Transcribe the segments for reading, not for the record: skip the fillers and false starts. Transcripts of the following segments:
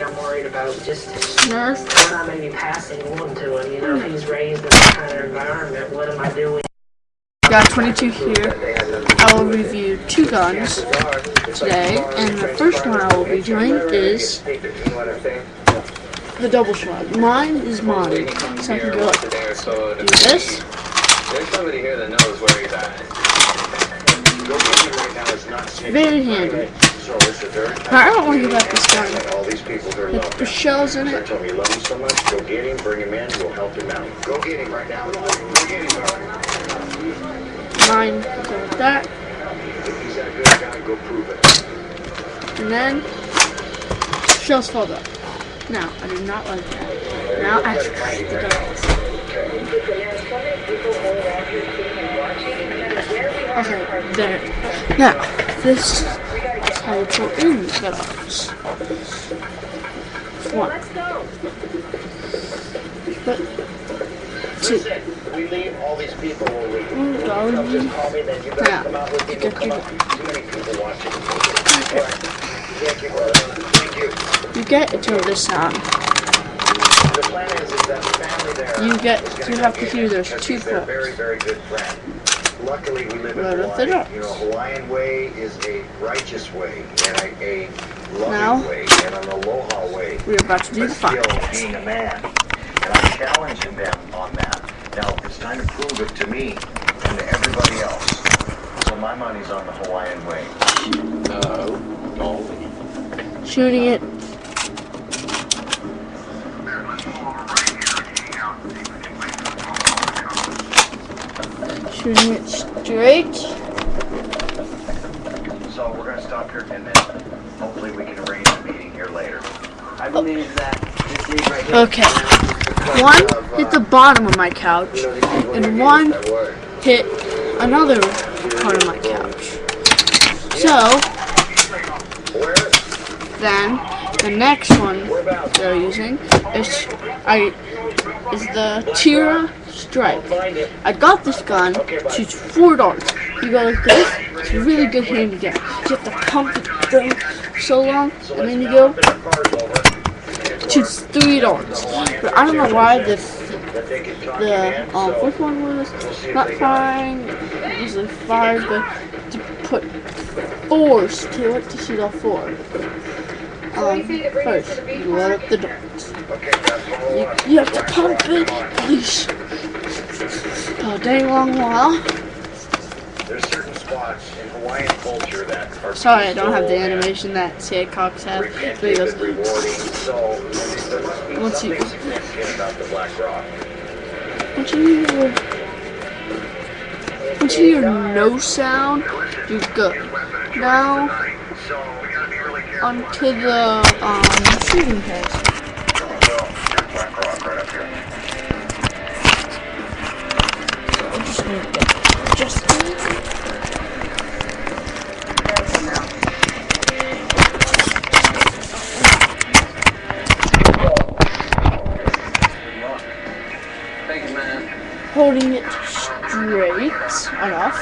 I'm worried about just nerf. what I may be passing on to him. You know, if he's raised in that kind of environment, what am I doing? Got 22 here. I will review 2 guns today, and the first one I will be doing is the double shot. Mine is modded, so I can go do this. There's somebody here that knows where he's at. Very handy. But I don't want to give up this gun. The shells in it. Go get him, bring him in, we'll help him out. Go get him right now. Go get him. Mine can go with that. If he's that good guy, go prove it. And then shells fall up. Now, I do not like that. Now I have to crack the guns. Okay, there. Now, this is how you pull in the guns. 1. But 2. We leave all these people will leave. Now, you get the you get until this sound. The plan is that the family there. You have to hear there's 2 They're very, very good friend. Luckily, we live in Hawaii. You know, Hawaiian way is a righteous way and a loving way and an aloha way. We're about to do the still fight. being a man, and I'm challenging them on that. Now it's time to prove it to me and to everybody else. So my money's on the Hawaiian way. No. Shooting it. Shooting it straight. So we're going to stop here and then hopefully we can arrange a meeting here later. I believe that this is right here. Okay. 1 hit the bottom of my couch, and 1 hit another part of my couch. So, then the next one they're using is the Tira Strike. I got this gun, shoots 4 darts. You go like this, it's a really good hand to get. You have to pump the thing so long, and then you go, shoots 3 darts. But I don't know why the fourth one was not firing. It usually fires, but to put 4s to it to shoot all 4. First, you load up the darts. You have to pump it at least a dang long while. There's certain spots in Hawaiian culture that are sorry, I don't have the animation that Sad Cox has. But he goes, once you hear no sound, you're good. Now onto the shooting pads. I just need to get just Thank you, man. holding it straight enough.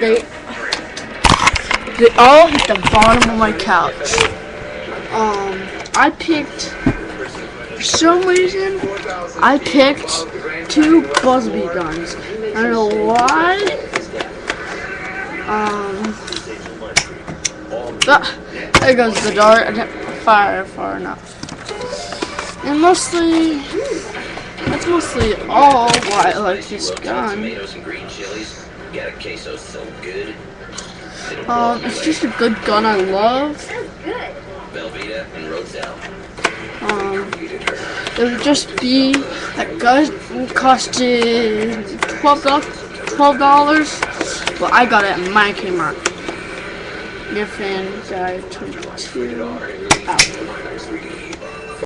They all hit the bottom of my couch. For some reason, I picked 2 Busby guns. I don't know why. There goes the dart. I didn't fire far enough. And that's mostly all why I like this gun. It's just a good gun I love. It would just be that gun costed $12, but I got it at my Kmart. Your fan guy 22 out.